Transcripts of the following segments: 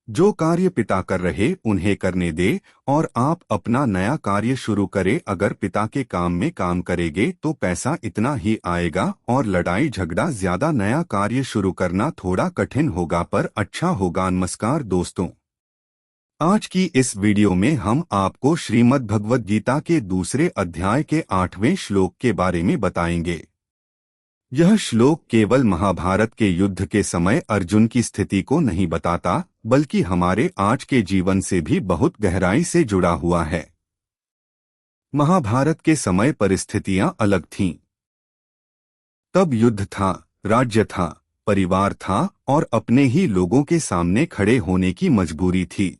जो कार्य पिता कर रहे उन्हें करने दे और आप अपना नया कार्य शुरू करें। अगर पिता के काम में काम करेंगे तो पैसा इतना ही आएगा और लड़ाई झगड़ा ज्यादा। नया कार्य शुरू करना थोड़ा कठिन होगा पर अच्छा होगा। नमस्कार दोस्तों, आज की इस वीडियो में हम आपको श्रीमद् भगवद गीता के दूसरे अध्याय के 8वें श्लोक के बारे में बताएंगे। यह श्लोक केवल महाभारत के युद्ध के समय अर्जुन की स्थिति को नहीं बताता, बल्कि हमारे आज के जीवन से भी बहुत गहराई से जुड़ा हुआ है। महाभारत के समय परिस्थितियां अलग थीं। तब युद्ध था, राज्य था, परिवार था और अपने ही लोगों के सामने खड़े होने की मजबूरी थी।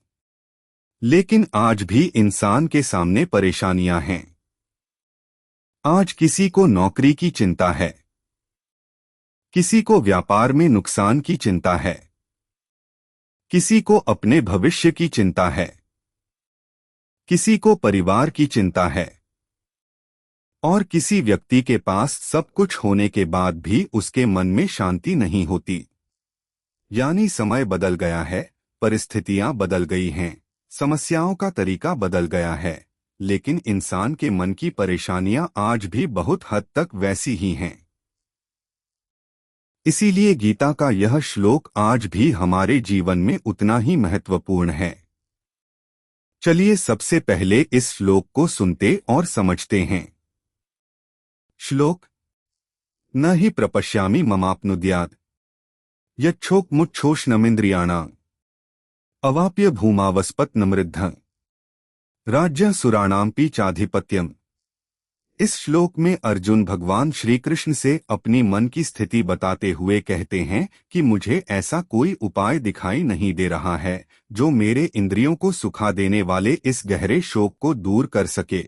लेकिन आज भी इंसान के सामने परेशानियां हैं। आज किसी को नौकरी की चिंता है, किसी को व्यापार में नुकसान की चिंता है, किसी को अपने भविष्य की चिंता है, किसी को परिवार की चिंता है और किसी व्यक्ति के पास सब कुछ होने के बाद भी उसके मन में शांति नहीं होती। यानी समय बदल गया है, परिस्थितियां बदल गई हैं, समस्याओं का तरीका बदल गया है, लेकिन इंसान के मन की परेशानियां आज भी बहुत हद तक वैसी ही हैं। इसीलिए गीता का यह श्लोक आज भी हमारे जीवन में उतना ही महत्वपूर्ण है। चलिए सबसे पहले इस श्लोक को सुनते और समझते हैं। श्लोक: न हि प्रपश्यामि ममाप्नुद्यात् यच्छोकमुच्छोषणमिन्द्रियाणां अवाप्य भूमावस्पत्नमृद्धं राज्य सुराणांपि चाधिपत्यम्। इस श्लोक में अर्जुन भगवान श्री कृष्ण से अपनी मन की स्थिति बताते हुए कहते हैं कि मुझे ऐसा कोई उपाय दिखाई नहीं दे रहा है जो मेरे इंद्रियों को सुखा देने वाले इस गहरे शोक को दूर कर सके।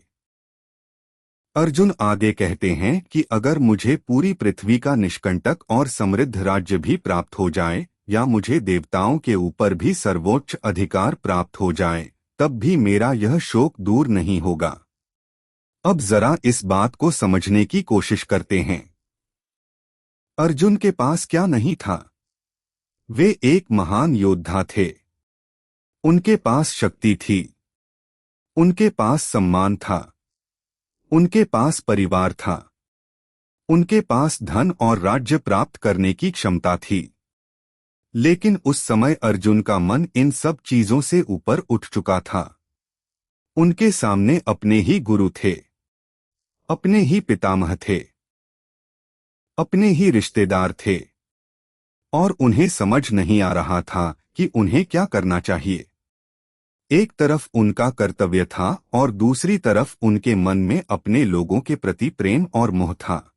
अर्जुन आगे कहते हैं कि अगर मुझे पूरी पृथ्वी का निष्कंटक और समृद्ध राज्य भी प्राप्त हो जाए या मुझे देवताओं के ऊपर भी सर्वोच्च अधिकार प्राप्त हो जाए, तब भी मेरा यह शोक दूर नहीं होगा। अब जरा इस बात को समझने की कोशिश करते हैं। अर्जुन के पास क्या नहीं था? वे एक महान योद्धा थे। उनके पास शक्ति थी, उनके पास सम्मान था, उनके पास परिवार था, उनके पास धन और राज्य प्राप्त करने की क्षमता थी। लेकिन उस समय अर्जुन का मन इन सब चीजों से ऊपर उठ चुका था। उनके सामने अपने ही गुरु थे, अपने ही पितामह थे, अपने ही रिश्तेदार थे और उन्हें समझ नहीं आ रहा था कि उन्हें क्या करना चाहिए। एक तरफ उनका कर्तव्य था और दूसरी तरफ उनके मन में अपने लोगों के प्रति प्रेम और मोह था।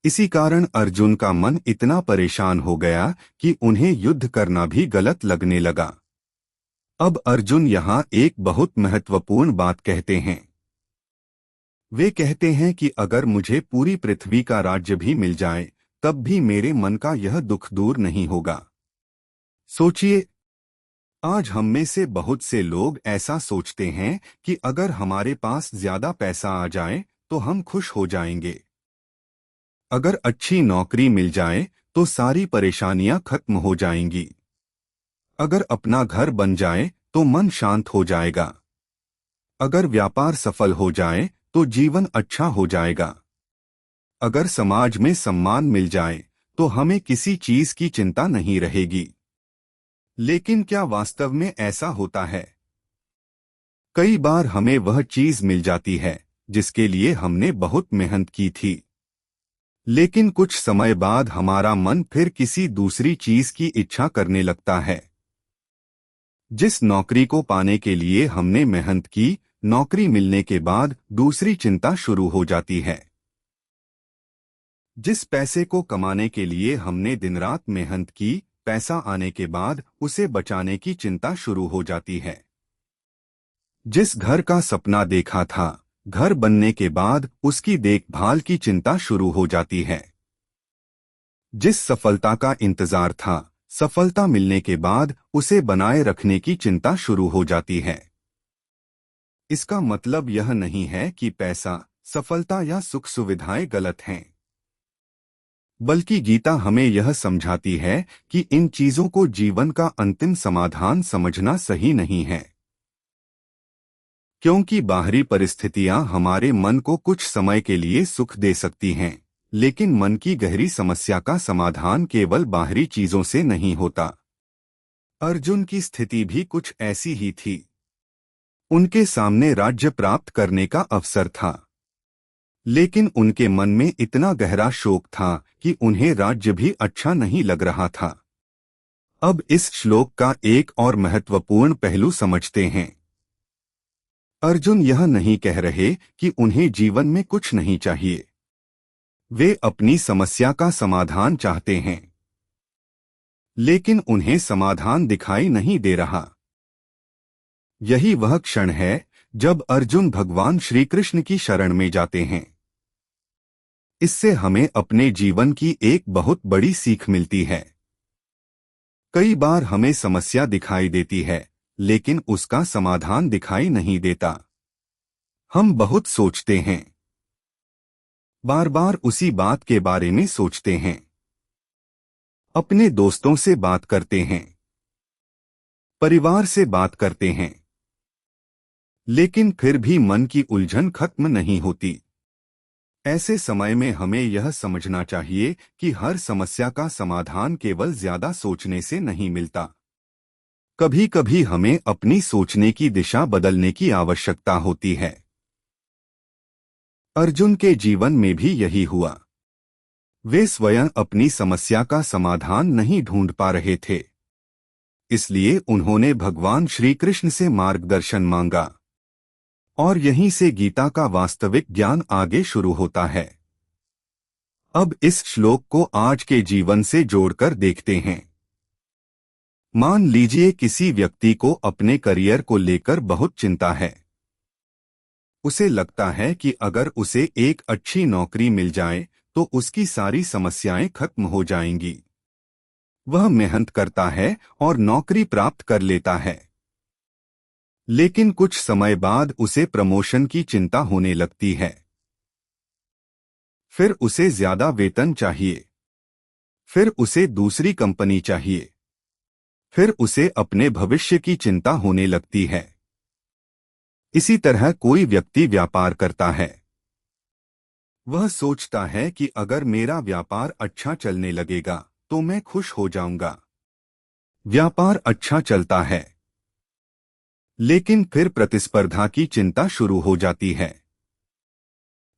इसी कारण अर्जुन का मन इतना परेशान हो गया कि उन्हें युद्ध करना भी गलत लगने लगा। अब अर्जुन यहाँ एक बहुत महत्वपूर्ण बात कहते हैं। वे कहते हैं कि अगर मुझे पूरी पृथ्वी का राज्य भी मिल जाए तब भी मेरे मन का यह दुख दूर नहीं होगा। सोचिए, आज हम में से बहुत से लोग ऐसा सोचते हैं कि अगर हमारे पास ज्यादा पैसा आ जाए तो हम खुश हो जाएंगे। अगर अच्छी नौकरी मिल जाए तो सारी परेशानियां खत्म हो जाएंगी। अगर अपना घर बन जाए तो मन शांत हो जाएगा। अगर व्यापार सफल हो जाए तो जीवन अच्छा हो जाएगा। अगर समाज में सम्मान मिल जाए तो हमें किसी चीज की चिंता नहीं रहेगी। लेकिन क्या वास्तव में ऐसा होता है? कई बार हमें वह चीज मिल जाती है जिसके लिए हमने बहुत मेहनत की थी, लेकिन कुछ समय बाद हमारा मन फिर किसी दूसरी चीज की इच्छा करने लगता है। जिस नौकरी को पाने के लिए हमने मेहनत की, नौकरी मिलने के बाद दूसरी चिंता शुरू हो जाती है। जिस पैसे को कमाने के लिए हमने दिन रात मेहनत की, पैसा आने के बाद उसे बचाने की चिंता शुरू हो जाती है। जिस घर का सपना देखा था, घर बनने के बाद उसकी देखभाल की चिंता शुरू हो जाती है। जिस सफलता का इंतजार था, सफलता मिलने के बाद उसे बनाए रखने की चिंता शुरू हो जाती है। इसका मतलब यह नहीं है कि पैसा, सफलता या सुख सुविधाएं गलत हैं। बल्कि गीता हमें यह समझाती है कि इन चीजों को जीवन का अंतिम समाधान समझना सही नहीं है, क्योंकि बाहरी परिस्थितियां हमारे मन को कुछ समय के लिए सुख दे सकती हैं, लेकिन मन की गहरी समस्या का समाधान केवल बाहरी चीजों से नहीं होता। अर्जुन की स्थिति भी कुछ ऐसी ही थी। उनके सामने राज्य प्राप्त करने का अवसर था, लेकिन उनके मन में इतना गहरा शोक था कि उन्हें राज्य भी अच्छा नहीं लग रहा था। अब इस श्लोक का एक और महत्वपूर्ण पहलू समझते हैं। अर्जुन यह नहीं कह रहे कि उन्हें जीवन में कुछ नहीं चाहिए। वे अपनी समस्या का समाधान चाहते हैं, लेकिन उन्हें समाधान दिखाई नहीं दे रहा। यही वह क्षण है जब अर्जुन भगवान श्री कृष्ण की शरण में जाते हैं। इससे हमें अपने जीवन की एक बहुत बड़ी सीख मिलती है। कई बार हमें समस्या दिखाई देती है, लेकिन उसका समाधान दिखाई नहीं देता। हम बहुत सोचते हैं, बार बार उसी बात के बारे में सोचते हैं, अपने दोस्तों से बात करते हैं, परिवार से बात करते हैं, लेकिन फिर भी मन की उलझन खत्म नहीं होती। ऐसे समय में हमें यह समझना चाहिए कि हर समस्या का समाधान केवल ज्यादा सोचने से नहीं मिलता। कभी कभी हमें अपनी सोचने की दिशा बदलने की आवश्यकता होती है। अर्जुन के जीवन में भी यही हुआ। वे स्वयं अपनी समस्या का समाधान नहीं ढूंढ पा रहे थे, इसलिए उन्होंने भगवान श्री कृष्ण से मार्गदर्शन मांगा। और यहीं से गीता का वास्तविक ज्ञान आगे शुरू होता है। अब इस श्लोक को आज के जीवन से जोड़कर देखते हैं। मान लीजिए किसी व्यक्ति को अपने करियर को लेकर बहुत चिंता है। उसे लगता है कि अगर उसे एक अच्छी नौकरी मिल जाए तो उसकी सारी समस्याएं खत्म हो जाएंगी। वह मेहनत करता है और नौकरी प्राप्त कर लेता है, लेकिन कुछ समय बाद उसे प्रमोशन की चिंता होने लगती है। फिर उसे ज्यादा वेतन चाहिए, फिर उसे दूसरी कंपनी चाहिए, फिर उसे अपने भविष्य की चिंता होने लगती है। इसी तरह कोई व्यक्ति व्यापार करता है। वह सोचता है कि अगर मेरा व्यापार अच्छा चलने लगेगा तो मैं खुश हो जाऊंगा। व्यापार अच्छा चलता है, लेकिन फिर प्रतिस्पर्धा की चिंता शुरू हो जाती है,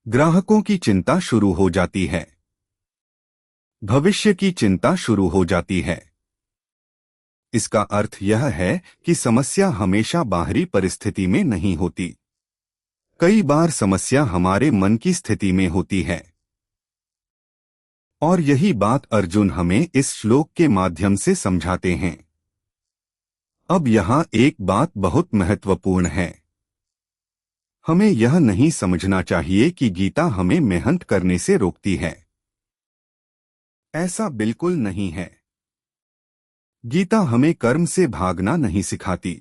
ग्राहकों की चिंता शुरू हो जाती है, भविष्य की चिंता शुरू हो जाती है। इसका अर्थ यह है कि समस्या हमेशा बाहरी परिस्थिति में नहीं होती। कई बार समस्या हमारे मन की स्थिति में होती है। और यही बात अर्जुन हमें इस श्लोक के माध्यम से समझाते हैं। अब यहाँ एक बात बहुत महत्वपूर्ण है। हमें यह नहीं समझना चाहिए कि गीता हमें मेहनत करने से रोकती है। ऐसा बिल्कुल नहीं है। गीता हमें कर्म से भागना नहीं सिखाती,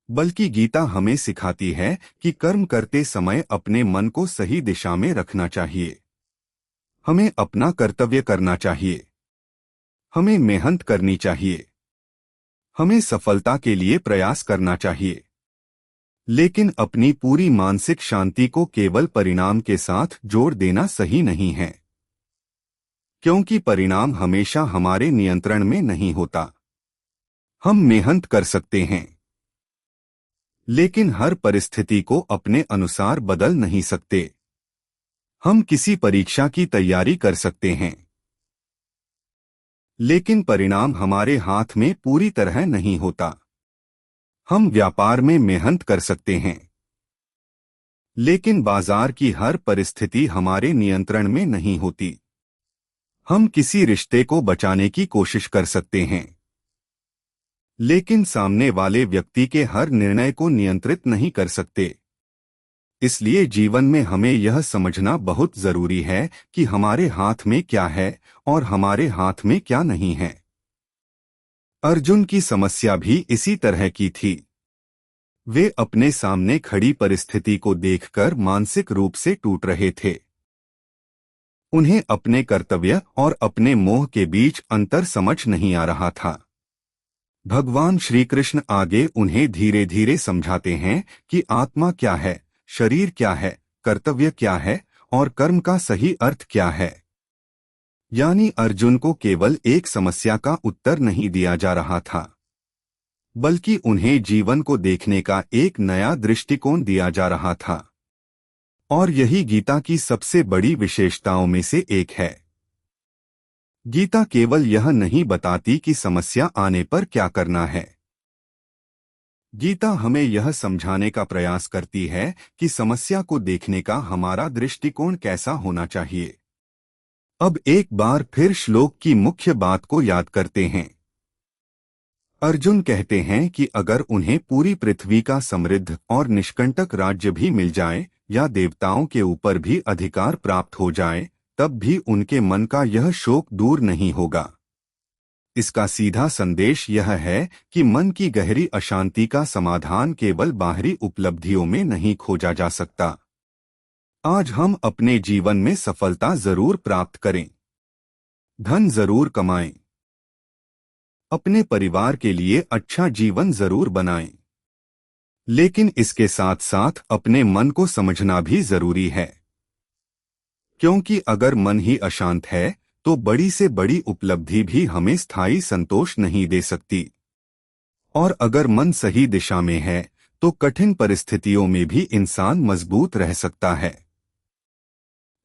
बल्कि गीता हमें सिखाती है कि कर्म करते समय अपने मन को सही दिशा में रखना चाहिए। हमें अपना कर्तव्य करना चाहिए, हमें मेहनत करनी चाहिए, हमें सफलता के लिए प्रयास करना चाहिए, लेकिन अपनी पूरी मानसिक शांति को केवल परिणाम के साथ जोड़ देना सही नहीं है, क्योंकि परिणाम हमेशा हमारे नियंत्रण में नहीं होता। हम मेहनत कर सकते हैं, लेकिन हर परिस्थिति को अपने अनुसार बदल नहीं सकते। हम किसी परीक्षा की तैयारी कर सकते हैं, लेकिन परिणाम हमारे हाथ में पूरी तरह नहीं होता। हम व्यापार में मेहनत कर सकते हैं, लेकिन बाजार की हर परिस्थिति हमारे नियंत्रण में नहीं होती। हम किसी रिश्ते को बचाने की कोशिश कर सकते हैं, लेकिन सामने वाले व्यक्ति के हर निर्णय को नियंत्रित नहीं कर सकते। इसलिए जीवन में हमें यह समझना बहुत जरूरी है कि हमारे हाथ में क्या है और हमारे हाथ में क्या नहीं है। अर्जुन की समस्या भी इसी तरह की थी। वे अपने सामने खड़ी परिस्थिति को देखकर मानसिक रूप से टूट रहे थे। उन्हें अपने कर्तव्य और अपने मोह के बीच अंतर समझ नहीं आ रहा था। भगवान श्री कृष्ण आगे उन्हें धीरे धीरे समझाते हैं कि आत्मा क्या है, शरीर क्या है, कर्तव्य क्या है और कर्म का सही अर्थ क्या है। यानी अर्जुन को केवल एक समस्या का उत्तर नहीं दिया जा रहा था, बल्कि उन्हें जीवन को देखने का एक नया दृष्टिकोण दिया जा रहा था। और यही गीता की सबसे बड़ी विशेषताओं में से एक है। गीता केवल यह नहीं बताती कि समस्या आने पर क्या करना है। गीता हमें यह समझाने का प्रयास करती है कि समस्या को देखने का हमारा दृष्टिकोण कैसा होना चाहिए। अब एक बार फिर श्लोक की मुख्य बात को याद करते हैं। अर्जुन कहते हैं कि अगर उन्हें पूरी पृथ्वी का समृद्ध और निष्कंटक राज्य भी मिल जाए या देवताओं के ऊपर भी अधिकार प्राप्त हो जाए, तब भी उनके मन का यह शोक दूर नहीं होगा। इसका सीधा संदेश यह है कि मन की गहरी अशांति का समाधान केवल बाहरी उपलब्धियों में नहीं खोजा जा सकता। आज हम अपने जीवन में सफलता जरूर प्राप्त करें, धन जरूर कमाएं, अपने परिवार के लिए अच्छा जीवन जरूर बनाएं, लेकिन इसके साथ साथ अपने मन को समझना भी जरूरी है। क्योंकि अगर मन ही अशांत है तो बड़ी से बड़ी उपलब्धि भी हमें स्थायी संतोष नहीं दे सकती। और अगर मन सही दिशा में है तो कठिन परिस्थितियों में भी इंसान मजबूत रह सकता है।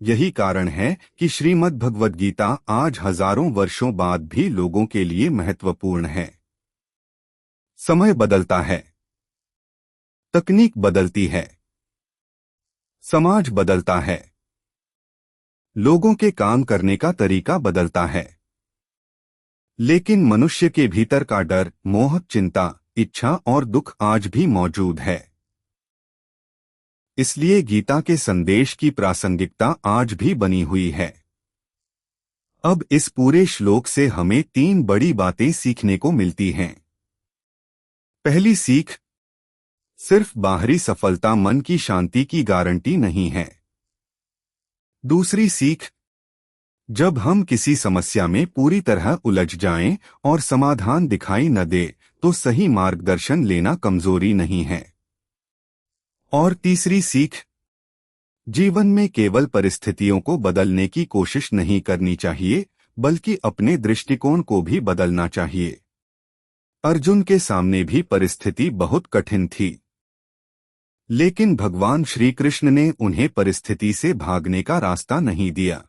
यही कारण है कि श्रीमद् भगवद गीता आज हजारों वर्षों बाद भी लोगों के लिए महत्वपूर्ण है। समय बदलता है, तकनीक बदलती है, समाज बदलता है, लोगों के काम करने का तरीका बदलता है, लेकिन मनुष्य के भीतर का डर, मोह, चिंता, इच्छा और दुख आज भी मौजूद है। इसलिए गीता के संदेश की प्रासंगिकता आज भी बनी हुई है। अब इस पूरे श्लोक से हमें 3 बड़ी बातें सीखने को मिलती हैं। पहली सीख, सिर्फ बाहरी सफलता मन की शांति की गारंटी नहीं है। दूसरी सीख, जब हम किसी समस्या में पूरी तरह उलझ जाएं और समाधान दिखाई न दे तो सही मार्गदर्शन लेना कमजोरी नहीं है। और तीसरी सीख, जीवन में केवल परिस्थितियों को बदलने की कोशिश नहीं करनी चाहिए, बल्कि अपने दृष्टिकोण को भी बदलना चाहिए। अर्जुन के सामने भी परिस्थिति बहुत कठिन थी, लेकिन भगवान श्री कृष्ण ने उन्हें परिस्थिति से भागने का रास्ता नहीं दिया।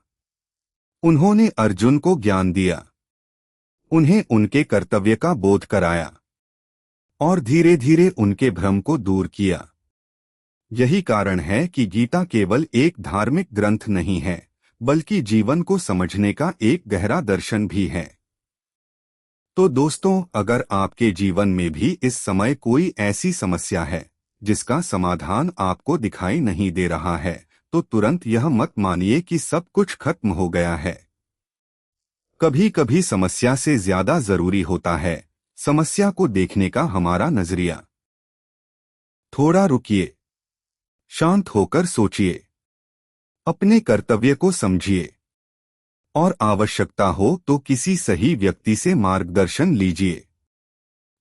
उन्होंने अर्जुन को ज्ञान दिया, उन्हें उनके कर्तव्य का बोध कराया और धीरे धीरे उनके भ्रम को दूर किया। यही कारण है कि गीता केवल एक धार्मिक ग्रंथ नहीं है, बल्कि जीवन को समझने का एक गहरा दर्शन भी है। तो दोस्तों, अगर आपके जीवन में भी इस समय कोई ऐसी समस्या है जिसका समाधान आपको दिखाई नहीं दे रहा है, तो तुरंत यह मत मानिए कि सब कुछ खत्म हो गया है। कभी कभी समस्या से ज्यादा जरूरी होता है समस्या को देखने का हमारा नजरिया। थोड़ा रुकिए, शांत होकर सोचिए, अपने कर्तव्य को समझिए और आवश्यकता हो तो किसी सही व्यक्ति से मार्गदर्शन लीजिए।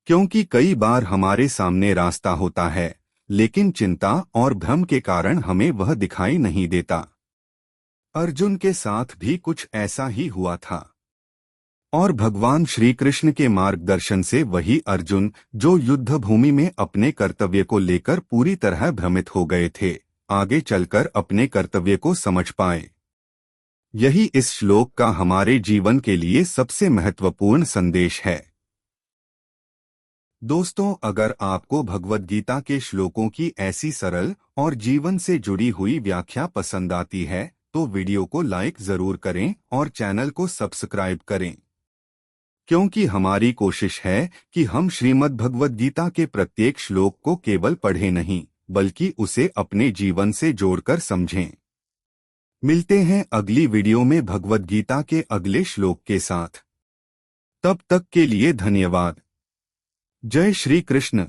क्योंकि कई बार हमारे सामने रास्ता होता है, लेकिन चिंता और भ्रम के कारण हमें वह दिखाई नहीं देता। अर्जुन के साथ भी कुछ ऐसा ही हुआ था। और भगवान श्री कृष्ण के मार्गदर्शन से वही अर्जुन जो युद्ध भूमि में अपने कर्तव्य को लेकर पूरी तरह भ्रमित हो गए थे, आगे चलकर अपने कर्तव्य को समझ पाए। यही इस श्लोक का हमारे जीवन के लिए सबसे महत्वपूर्ण संदेश है। दोस्तों, अगर आपको भगवद गीता के श्लोकों की ऐसी सरल और जीवन से जुड़ी हुई व्याख्या पसंद आती है तो वीडियो को लाइक जरूर करें और चैनल को सब्सक्राइब करें। क्योंकि हमारी कोशिश है कि हम श्रीमद् भगवद गीता के प्रत्येक श्लोक को केवल पढ़ें नहीं, बल्कि उसे अपने जीवन से जोड़कर समझें। मिलते हैं अगली वीडियो में भगवद गीता के अगले श्लोक के साथ। तब तक के लिए धन्यवाद। जय श्री कृष्ण।